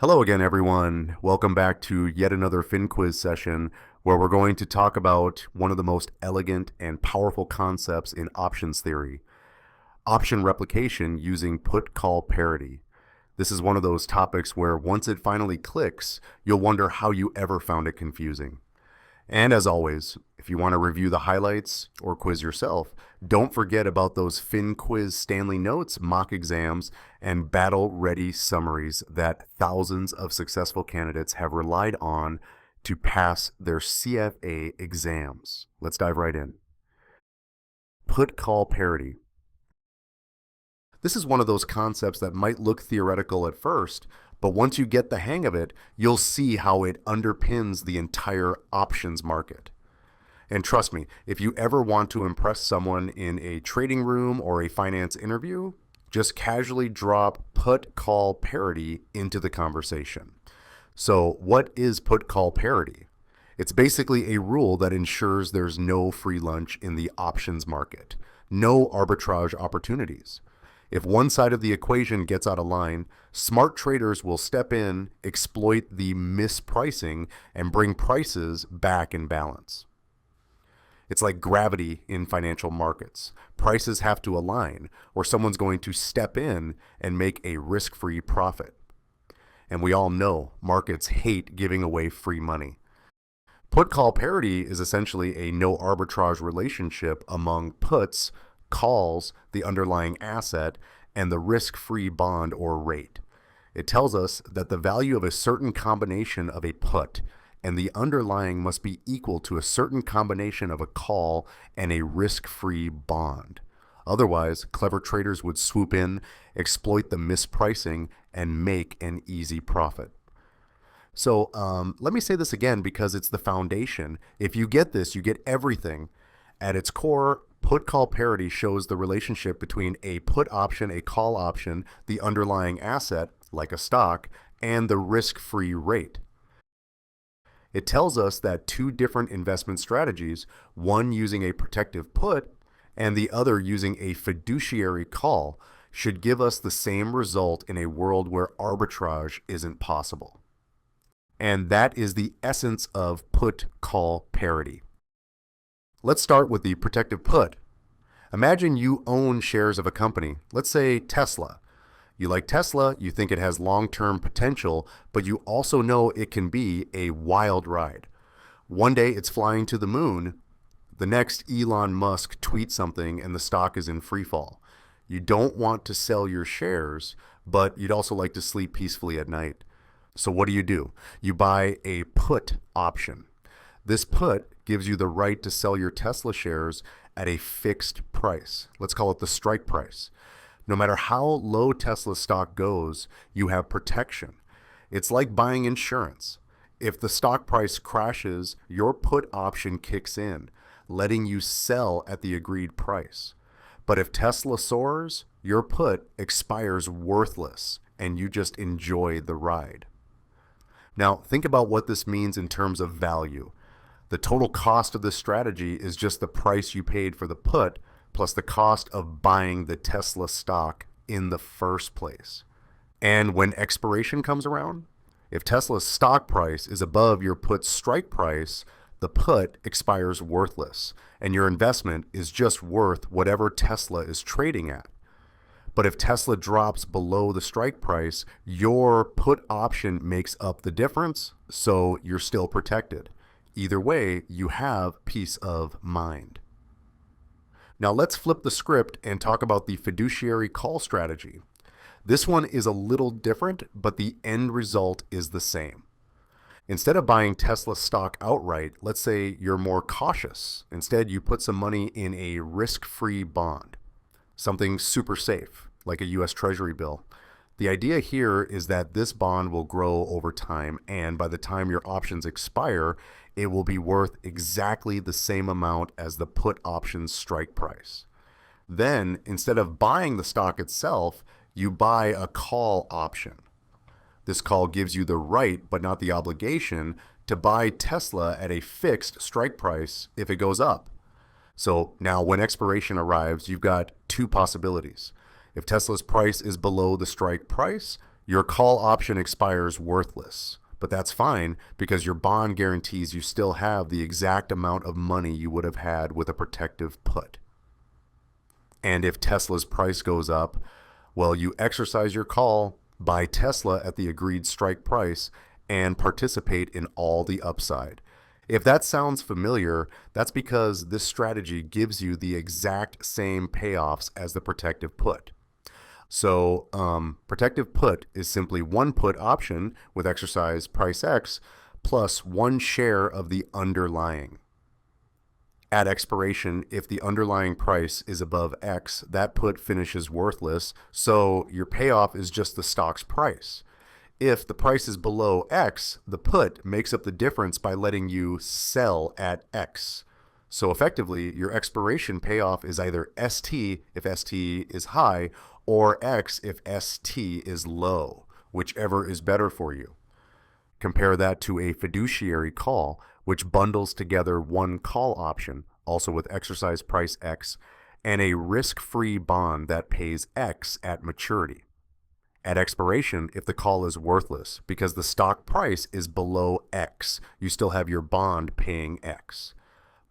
Hello again, everyone. Welcome back to yet another FinQuiz session where we're going to talk about one of the most elegant and powerful concepts in options theory, option replication using put-call parity. This is one of those topics where once it finally clicks, you'll wonder how you ever found it confusing. And as always, if you want to review the highlights or quiz yourself, don't forget about those FinQuiz Stanley Notes mock exams and battle-ready summaries that thousands of successful candidates have relied on to pass their CFA exams. Let's dive right in. Put-call parity. This is one of those concepts that might look theoretical at first, but once you get the hang of it, you'll see how it underpins the entire options market. And trust me, if you ever want to impress someone in a trading room or a finance interview, just casually drop put-call parity into the conversation. So what is put-call parity? It's basically a rule that ensures there's no free lunch in the options market, no arbitrage opportunities. If one side of the equation gets out of line, smart traders will step in, exploit the mispricing, and bring prices back in balance. It's like gravity in financial markets. Prices have to align, or someone's going to step in and make a risk-free profit. And we all know markets hate giving away free money. Put-call parity is essentially a no arbitrage relationship among puts, calls, the underlying asset, and the risk-free bond or rate. It tells us that the value of a certain combination of a put and the underlying must be equal to a certain combination of a call and a risk-free bond. Otherwise, clever traders would swoop in, exploit the mispricing, and make an easy profit. So let me say this again because it's the foundation. If you get this, you get everything. At its core, put-call parity shows the relationship between a put option, a call option, the underlying asset, like a stock, and the risk-free rate. It tells us that two different investment strategies, one using a protective put and the other using a fiduciary call, should give us the same result in a world where arbitrage isn't possible. And that is the essence of put-call parity. Let's start with the protective put. Imagine you own shares of a company, let's say Tesla. You like Tesla, you think it has long-term potential, but you also know it can be a wild ride. One day it's flying to the moon, the next Elon Musk tweets something and the stock is in free fall. You don't want to sell your shares, but you'd also like to sleep peacefully at night. So what do? You buy a put option. This put gives you the right to sell your Tesla shares at a fixed price. Let's call it the strike price. No matter how low Tesla stock goes, you have protection. It's like buying insurance. If the stock price crashes, your put option kicks in, letting you sell at the agreed price. But if Tesla soars, your put expires worthless and you just enjoy the ride. Now, think about what this means in terms of value. The total cost of this strategy is just the price you paid for the put plus the cost of buying the Tesla stock in the first place. And when expiration comes around, if Tesla's stock price is above your put's strike price, the put expires worthless, and your investment is just worth whatever Tesla is trading at. But if Tesla drops below the strike price, your put option makes up the difference, so you're still protected. Either way, you have peace of mind. Now let's flip the script and talk about the fiduciary call strategy. This one is a little different, but the end result is the same. Instead of buying Tesla stock outright, let's say you're more cautious. Instead, you put some money in a risk-free bond, something super safe, like a US Treasury bill. The idea here is that this bond will grow over time, and by the time your options expire, it will be worth exactly the same amount as the put option's strike price. Then, instead of buying the stock itself, you buy a call option. This call gives you the right, but not the obligation, to buy Tesla at a fixed strike price if it goes up. So now when expiration arrives, you've got two possibilities. If Tesla's price is below the strike price, Your call option expires worthless, but that's fine because your bond guarantees you still have the exact amount of money you would have had with a protective put. And if Tesla's price goes up, well, you exercise your call, buy Tesla at the agreed strike price, and participate in all the upside. If that sounds familiar, that's because this strategy gives you the exact same payoffs as the protective put. So protective put is simply one put option with exercise price X plus one share of the underlying. At expiration, if the underlying price is above X, that put finishes worthless, so your payoff is just the stock's price. If the price is below X, the put makes up the difference by letting you sell at X. So effectively, your expiration payoff is either ST if ST is high, or X if ST is low, whichever is better for you. Compare that to a fiduciary call, which bundles together one call option, also with exercise price X, and a risk-free bond that pays X at maturity. At expiration, if the call is worthless because the stock price is below X, you still have your bond paying X.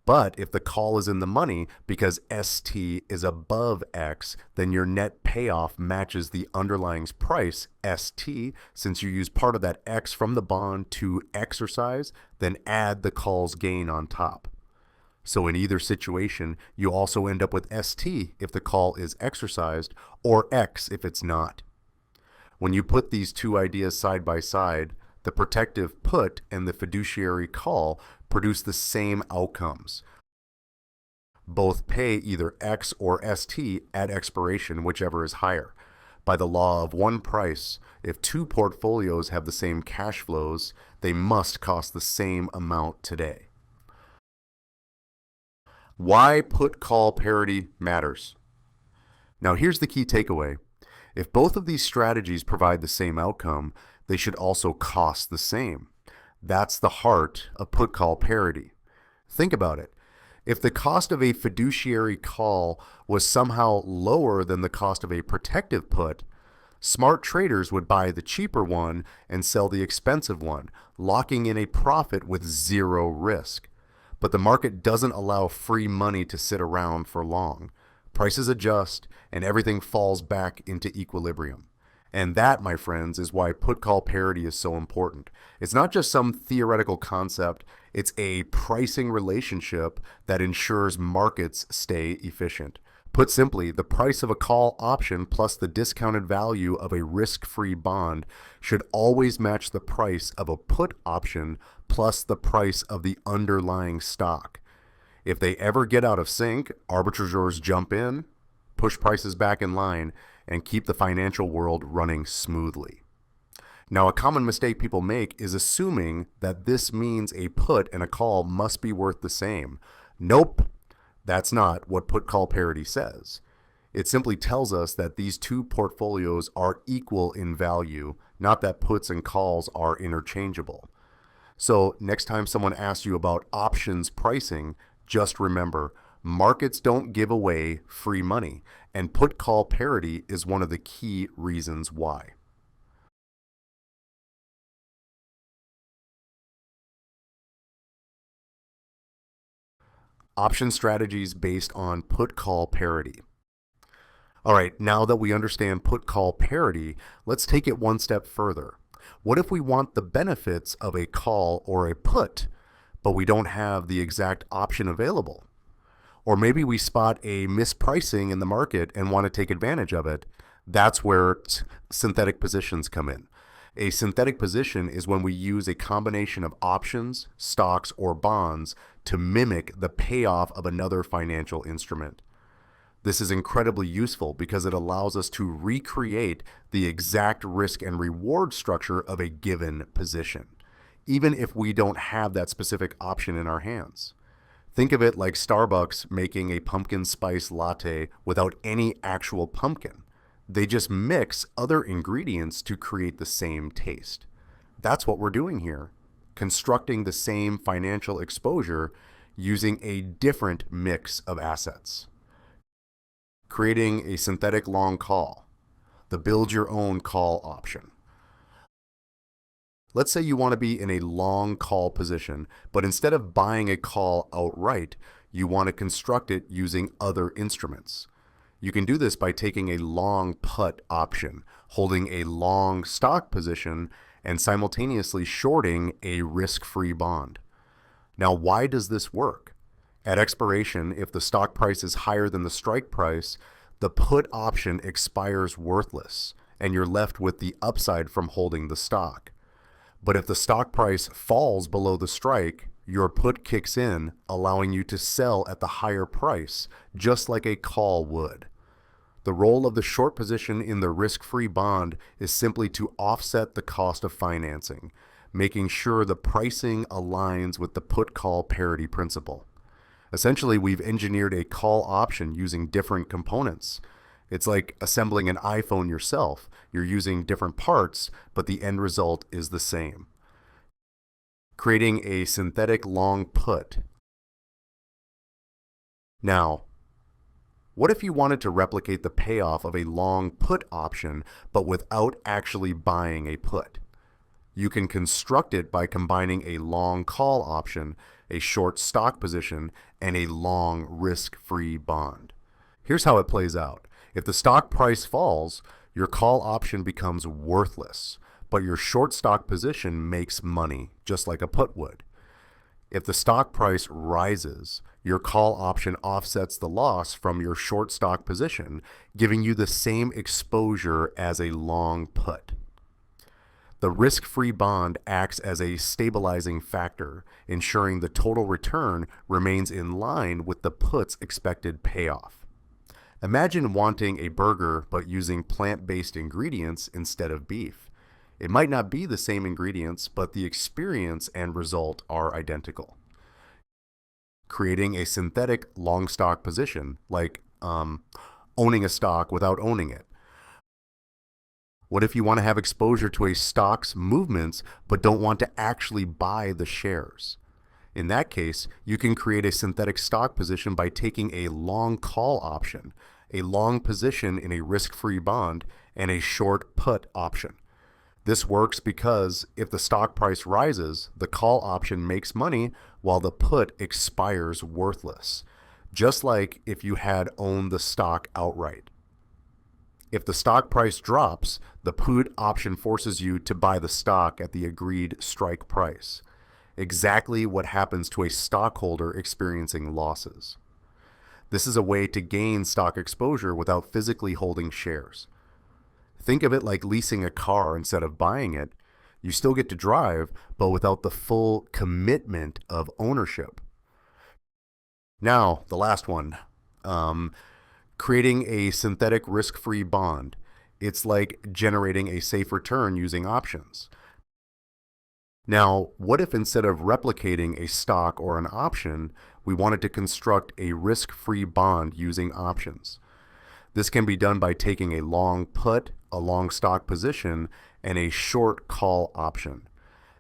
But if the call is in the money because ST is above X, then your net payoff matches the underlying's price, ST, since you use part of that X from the bond to exercise, then add the call's gain on top. So in either situation, you also end up with ST if the call is exercised, or X if it's not. When you put these two ideas side by side, the protective put and the fiduciary call produce the same outcomes. Both pay either X or ST at expiration, whichever is higher. By the law of one price, if two portfolios have the same cash flows, they must cost the same amount today. Why put-call parity matters. Now here's the key takeaway. If both of these strategies provide the same outcome, they should also cost the same. That's the heart of put-call parity. Think about it. If the cost of a fiduciary call was somehow lower than the cost of a protective put, smart traders would buy the cheaper one and sell the expensive one, locking in a profit with zero risk. But the market doesn't allow free money to sit around for long. Prices adjust and everything falls back into equilibrium. And that, my friends, is why put-call parity is so important. It's not just some theoretical concept, it's a pricing relationship that ensures markets stay efficient. Put simply, the price of a call option plus the discounted value of a risk-free bond should always match the price of a put option plus the price of the underlying stock. If they ever get out of sync, arbitrageurs jump in, push prices back in line, and keep the financial world running smoothly. Now, a common mistake people make is assuming that this means a put and a call must be worth the same. Nope, that's not what put-call parity says. It simply tells us that these two portfolios are equal in value, not that puts and calls are interchangeable. So next time someone asks you about options pricing, just remember, markets don't give away free money, and put-call parity is one of the key reasons why. Option strategies based on put-call parity. All right, now that we understand put-call parity, let's take it one step further. What if we want the benefits of a call or a put, but we don't have the exact option available? Or maybe we spot a mispricing in the market and want to take advantage of it. That's where synthetic positions come in. A synthetic position is when we use a combination of options, stocks, or bonds to mimic the payoff of another financial instrument. This is incredibly useful because it allows us to recreate the exact risk and reward structure of a given position, even if we don't have that specific option in our hands. Think of it like Starbucks making a pumpkin spice latte without any actual pumpkin. They just mix other ingredients to create the same taste. That's what we're doing here, constructing the same financial exposure using a different mix of assets. Creating a synthetic long call, the build your own call option. Let's say you want to be in a long call position, but instead of buying a call outright, you want to construct it using other instruments. You can do this by taking a long put option, holding a long stock position, and simultaneously shorting a risk-free bond. Now, why does this work? At expiration, if the stock price is higher than the strike price, the put option expires worthless, and you're left with the upside from holding the stock. But if the stock price falls below the strike, your put kicks in, allowing you to sell at the higher price, just like a call would. The role of the short position in the risk-free bond is simply to offset the cost of financing, making sure the pricing aligns with the put-call parity principle. Essentially, we've engineered a call option using different components. It's like assembling an iPhone yourself. You're using different parts, but the end result is the same. Creating a synthetic long put. Now, what if you wanted to replicate the payoff of a long put option, but without actually buying a put? You can construct it by combining a long call option, a short stock position, and a long risk-free bond. Here's how it plays out. If the stock price falls, your call option becomes worthless, but your short stock position makes money, just like a put would. If the stock price rises, your call option offsets the loss from your short stock position, giving you the same exposure as a long put. The risk-free bond acts as a stabilizing factor, ensuring the total return remains in line with the put's expected payoff. Imagine wanting a burger but using plant-based ingredients instead of beef. It might not be the same ingredients, but the experience and result are identical. Creating a synthetic long stock position, like owning a stock without owning it. What if you want to have exposure to a stock's movements but don't want to actually buy the shares? In that case, you can create a synthetic stock position by taking a long call option, a long position in a risk-free bond, and a short put option. This works because if the stock price rises, the call option makes money while the put expires worthless, just like if you had owned the stock outright. If the stock price drops, the put option forces you to buy the stock at the agreed strike price. Exactly what happens to a stockholder experiencing losses. This is a way to gain stock exposure without physically holding shares. Think of it like leasing a car instead of buying it. You still get to drive, but without the full commitment of ownership. Now, the last one. Creating a synthetic risk-free bond. It's like generating a safe return using options. Now, what if instead of replicating a stock or an option, we wanted to construct a risk-free bond using options? This can be done by taking a long put, a long stock position, and a short call option.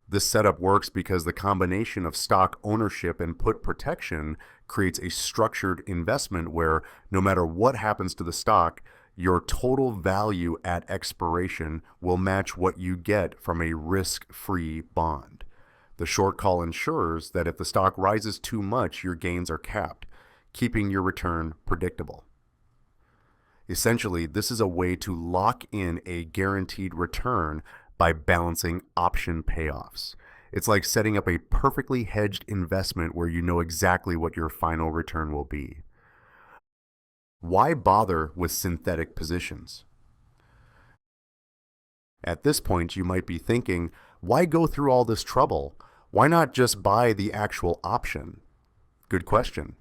This setup works because the combination of stock ownership and put protection creates a structured investment where no matter what happens to the stock, your total value at expiration will match what you get from a risk-free bond. The short call ensures that if the stock rises too much, your gains are capped, keeping your return predictable. Essentially, this is a way to lock in a guaranteed return by balancing option payoffs. It's like setting up a perfectly hedged investment where you know exactly what your final return will be. Why bother with synthetic positions? At this point, you might be thinking, why go through all this trouble? Why not just buy the actual option? Good question.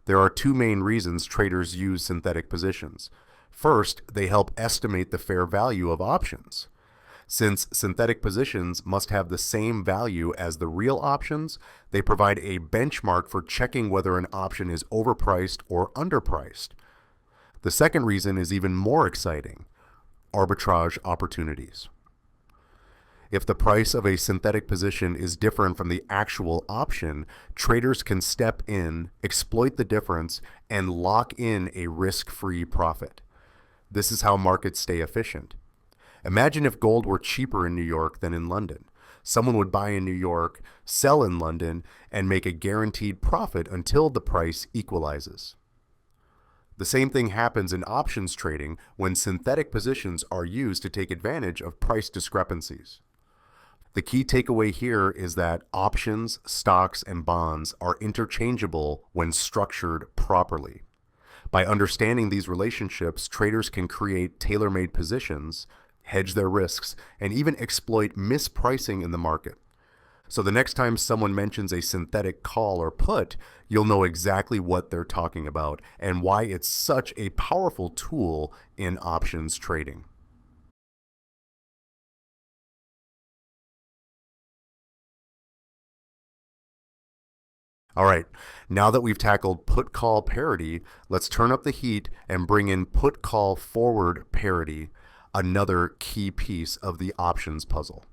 There are two main reasons traders use synthetic positions. First, they help estimate the fair value of options. Since synthetic positions must have the same value as the real options, they provide a benchmark for checking whether an option is overpriced or underpriced. The second reason is even more exciting: arbitrage opportunities. If the price of a synthetic position is different from the actual option, traders can step in, exploit the difference, and lock in a risk-free profit. This is how markets stay efficient. Imagine if gold were cheaper in New York than in London. Someone would buy in New York, sell in London, and make a guaranteed profit until the price equalizes. The same thing happens in options trading when synthetic positions are used to take advantage of price discrepancies. The key takeaway here is that options, stocks, and bonds are interchangeable when structured properly. By understanding these relationships, traders can create tailor-made positions, hedge their risks, and even exploit mispricing in the market. So the next time someone mentions a synthetic call or put, you'll know exactly what they're talking about and why it's such a powerful tool in options trading. All right, now that we've tackled put-call parity, let's turn up the heat and bring in put-call forward parity, another key piece of the options puzzle.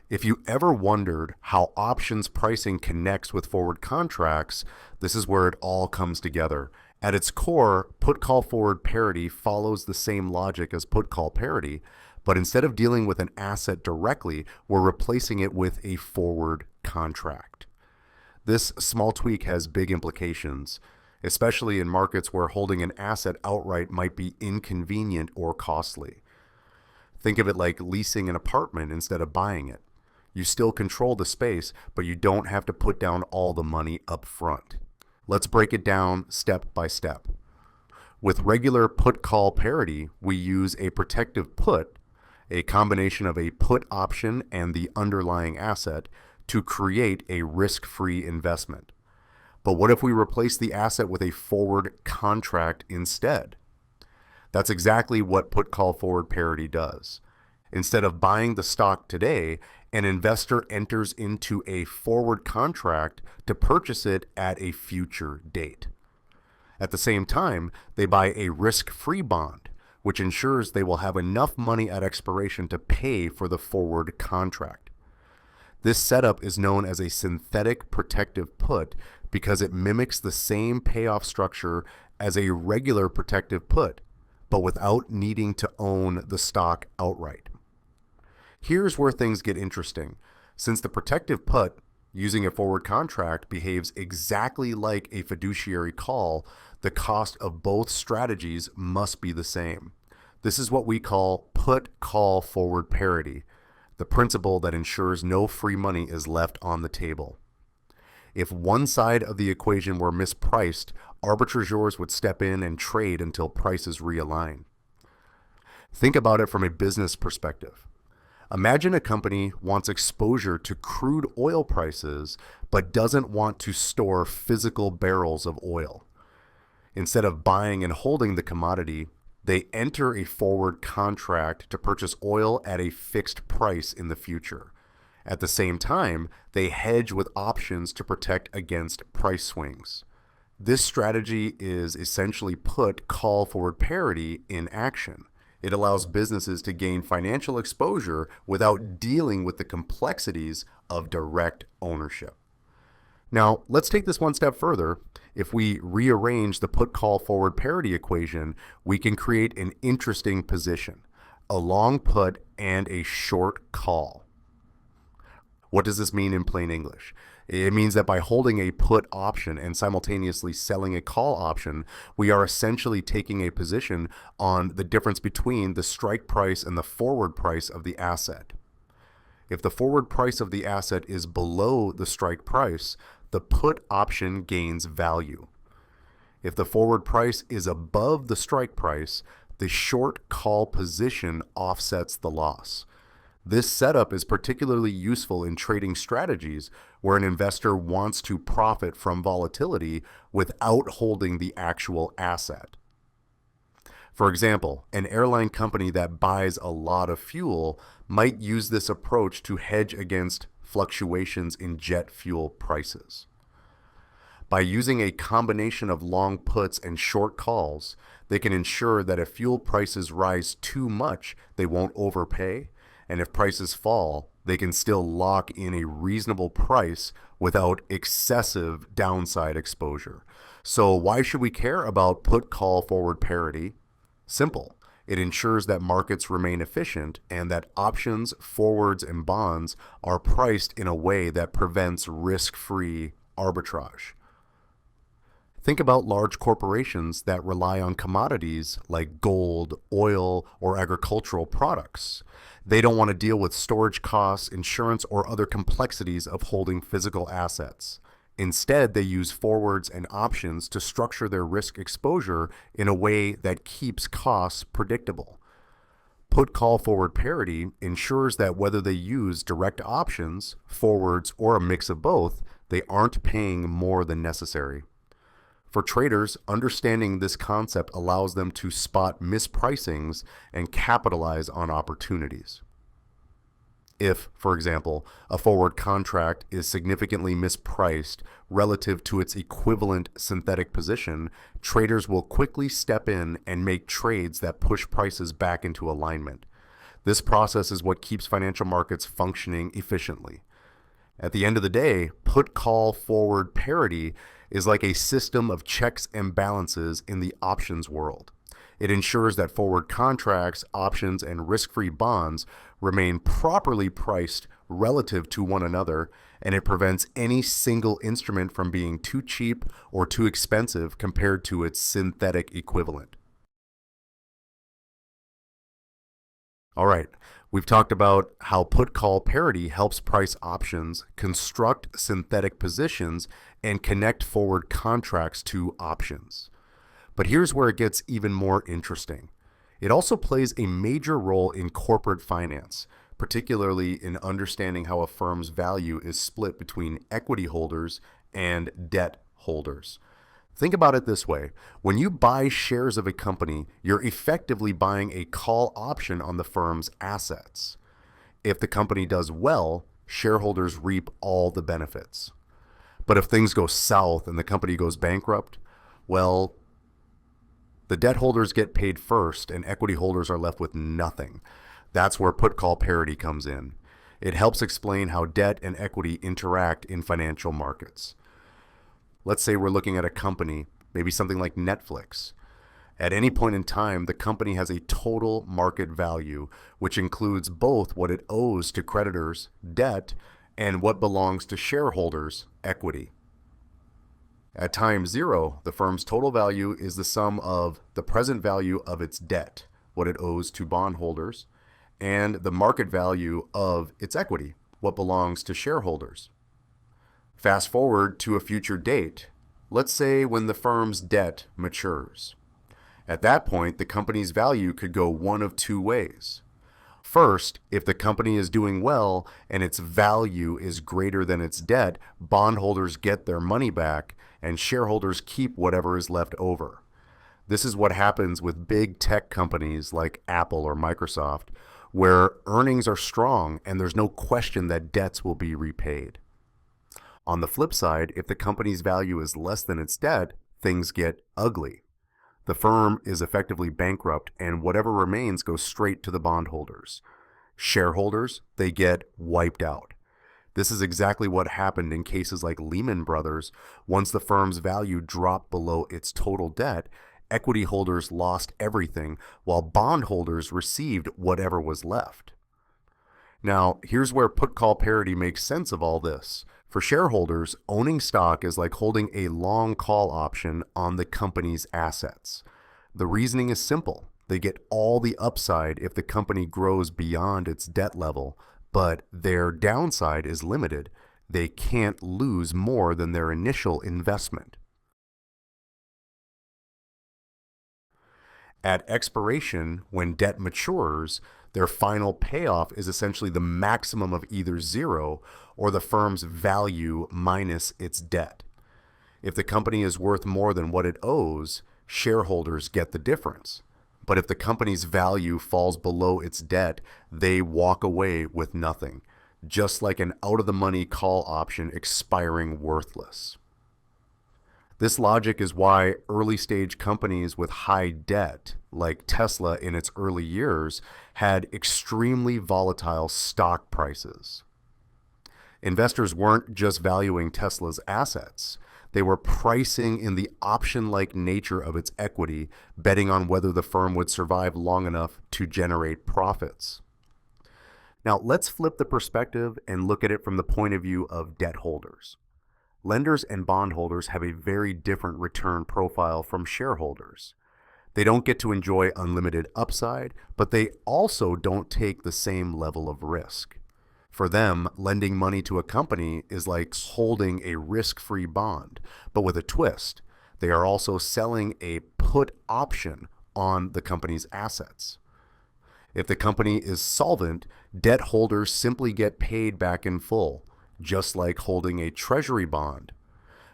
If you ever wondered how options pricing connects with forward contracts, this is where it all comes together. At its core, put-call forward parity follows the same logic as put-call parity, but instead of dealing with an asset directly, we're replacing it with a forward contract. This small tweak has big implications, especially in markets where holding an asset outright might be inconvenient or costly. Think of it like leasing an apartment instead of buying it. You still control the space, but you don't have to put down all the money up front. Let's break it down step by step. With regular put-call parity, we use a protective put, a combination of a put option and the underlying asset, to create a risk-free investment. But what if we replace the asset with a forward contract instead? That's exactly what put-call forward parity does. Instead of buying the stock today, an investor enters into a forward contract to purchase it at a future date. At the same time, they buy a risk-free bond, which ensures they will have enough money at expiration to pay for the forward contract. This setup is known as a synthetic protective put because it mimics the same payoff structure as a regular protective put, but without needing to own the stock outright. Here's where things get interesting. Since the protective put, using a forward contract, behaves exactly like a fiduciary call, the cost of both strategies must be the same. This is what we call put-call forward parity, the principle that ensures no free money is left on the table. If one side of the equation were mispriced, arbitrageurs would step in and trade until prices realign. Think about it from a business perspective. Imagine a company wants exposure to crude oil prices, but doesn't want to store physical barrels of oil. Instead of buying and holding the commodity, they enter a forward contract to purchase oil at a fixed price in the future. At the same time, they hedge with options to protect against price swings. This strategy is essentially put-call forward parity in action. It allows businesses to gain financial exposure without dealing with the complexities of direct ownership. Now, let's take this one step further. If we rearrange the put-call forward parity equation, we can create an interesting position, a long put and a short call. What does this mean in plain English? It means that by holding a put option and simultaneously selling a call option, we are essentially taking a position on the difference between the strike price and the forward price of the asset. If the forward price of the asset is below the strike price, the put option gains value. If the forward price is above the strike price, the short call position offsets the loss. This setup is particularly useful in trading strategies where an investor wants to profit from volatility without holding the actual asset. For example, an airline company that buys a lot of fuel might use this approach to hedge against fluctuations in jet fuel prices. By using a combination of long puts and short calls, they can ensure that if fuel prices rise too much, they won't overpay, and if prices fall, they can still lock in a reasonable price without excessive downside exposure. So why should we care about put-call forward parity? Simple. It ensures that markets remain efficient and that options, forwards, and bonds are priced in a way that prevents risk-free arbitrage. Think about large corporations that rely on commodities like gold, oil, or agricultural products. They don't want to deal with storage costs, insurance, or other complexities of holding physical assets. Instead, they use forwards and options to structure their risk exposure in a way that keeps costs predictable. Put-call forward parity ensures that whether they use direct options, forwards, or a mix of both, they aren't paying more than necessary. For traders, understanding this concept allows them to spot mispricings and capitalize on opportunities. If, for example, a forward contract is significantly mispriced relative to its equivalent synthetic position, traders will quickly step in and make trades that push prices back into alignment. This process is what keeps financial markets functioning efficiently. At the end of the day, put-call forward parity is like a system of checks and balances in the options world. It ensures that forward contracts, options, and risk-free bonds remain properly priced relative to one another, and it prevents any single instrument from being too cheap or too expensive compared to its synthetic equivalent. All right, we've talked about how put-call parity helps price options, construct synthetic positions, and connect forward contracts to options. But here's where it gets even more interesting. It also plays a major role in corporate finance, particularly in understanding how a firm's value is split between equity holders and debt holders. Think about it this way. When you buy shares of a company, you're effectively buying a call option on the firm's assets. If the company does well, shareholders reap all the benefits. But if things go south and the company goes bankrupt, well, the debt holders get paid first and equity holders are left with nothing. That's where put-call parity comes in. It helps explain how debt and equity interact in financial markets. Let's say we're looking at a company, maybe something like Netflix. At any point in time, the company has a total market value, which includes both what it owes to creditors, debt, and what belongs to shareholders, equity. At time zero, the firm's total value is the sum of the present value of its debt, what it owes to bondholders, and the market value of its equity, what belongs to shareholders. Fast forward to a future date, let's say when the firm's debt matures. At that point, the company's value could go one of two ways. First, if the company is doing well and its value is greater than its debt, bondholders get their money back and shareholders keep whatever is left over. This is what happens with big tech companies like Apple or Microsoft, where earnings are strong and there's no question that debts will be repaid. On the flip side, if the company's value is less than its debt, things get ugly. The firm is effectively bankrupt and whatever remains goes straight to the bondholders. Shareholders, they get wiped out. This is exactly what happened in cases like Lehman Brothers. Once the firm's value dropped below its total debt, equity holders lost everything while bondholders received whatever was left. Now, here's where put-call parity makes sense of all this. For shareholders, owning stock is like holding a long call option on the company's assets. The reasoning is simple. They get all the upside if the company grows beyond its debt level, but their downside is limited. They can't lose more than their initial investment. At expiration, when debt matures, their final payoff is essentially the maximum of either zero or the firm's value minus its debt. If the company is worth more than what it owes, shareholders get the difference. But if the company's value falls below its debt, they walk away with nothing, just like an out-of-the-money call option expiring worthless. This logic is why early-stage companies with high debt, like Tesla in its early years, had extremely volatile stock prices. Investors weren't just valuing Tesla's assets. They were pricing in the option-like nature of its equity, betting on whether the firm would survive long enough to generate profits. Now, let's flip the perspective and look at it from the point of view of debt holders. Lenders and bondholders have a very different return profile from shareholders. They don't get to enjoy unlimited upside, but they also don't take the same level of risk. For them, lending money to a company is like holding a risk-free bond, but with a twist. They are also selling a put option on the company's assets. If the company is solvent, debt holders simply get paid back in full, just like holding a treasury bond.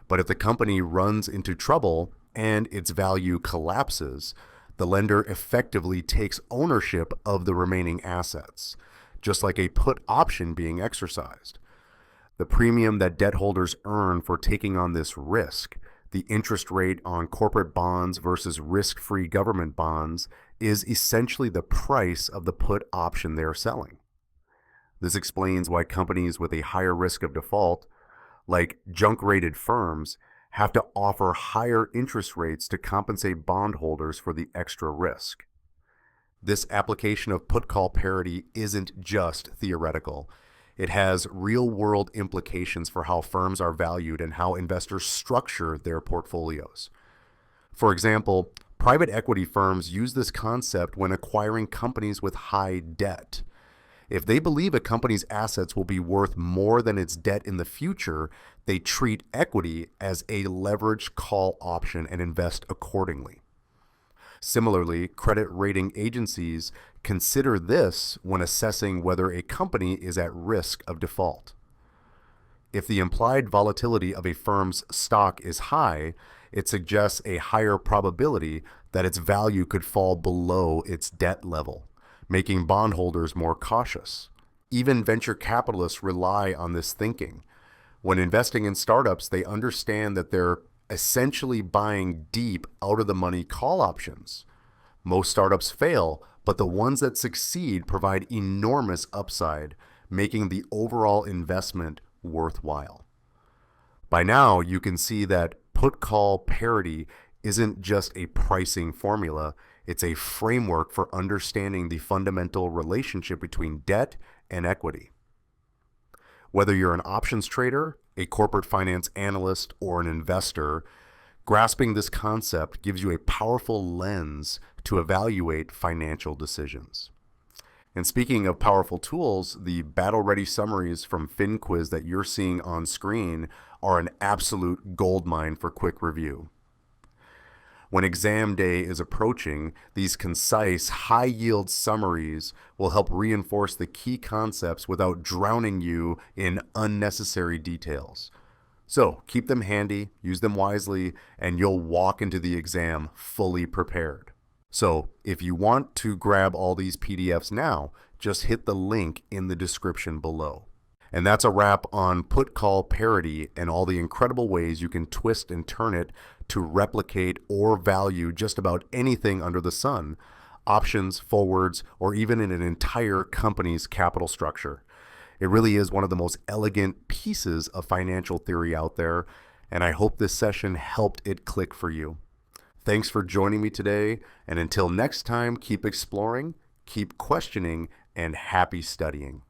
But if the company runs into trouble and its value collapses, the lender effectively takes ownership of the remaining assets, just like a put option being exercised. The premium that debt holders earn for taking on this risk, the interest rate on corporate bonds versus risk-free government bonds, is essentially the price of the put option they're selling. This explains why companies with a higher risk of default, like junk-rated firms, have to offer higher interest rates to compensate bondholders for the extra risk. This application of put-call parity isn't just theoretical. It has real-world implications for how firms are valued and how investors structure their portfolios. For example, private equity firms use this concept when acquiring companies with high debt. If they believe a company's assets will be worth more than its debt in the future, they treat equity as a leveraged call option and invest accordingly. Similarly, credit rating agencies consider this when assessing whether a company is at risk of default. If the implied volatility of a firm's stock is high, it suggests a higher probability that its value could fall below its debt level, making bondholders more cautious. Even venture capitalists rely on this thinking. When investing in startups, they understand that they're essentially buying deep out-of-the-money call options. Most startups fail, but the ones that succeed provide enormous upside, making the overall investment worthwhile. By now, you can see that put-call parity isn't just a pricing formula, it's a framework for understanding the fundamental relationship between debt and equity. Whether you're an options trader, a corporate finance analyst, or an investor, grasping this concept gives you a powerful lens to evaluate financial decisions. And speaking of powerful tools, the battle-ready summaries from FinQuiz that you're seeing on screen are an absolute goldmine for quick review. When exam day is approaching, these concise, high-yield summaries will help reinforce the key concepts without drowning you in unnecessary details. So keep them handy, use them wisely, and you'll walk into the exam fully prepared. So if you want to grab all these PDFs now, just hit the link in the description below. And that's a wrap on put-call parity and all the incredible ways you can twist and turn it to replicate or value just about anything under the sun, options, forwards, or even in an entire company's capital structure. It really is one of the most elegant pieces of financial theory out there, and I hope this session helped it click for you. Thanks for joining me today, and until next time, keep exploring, keep questioning, and happy studying.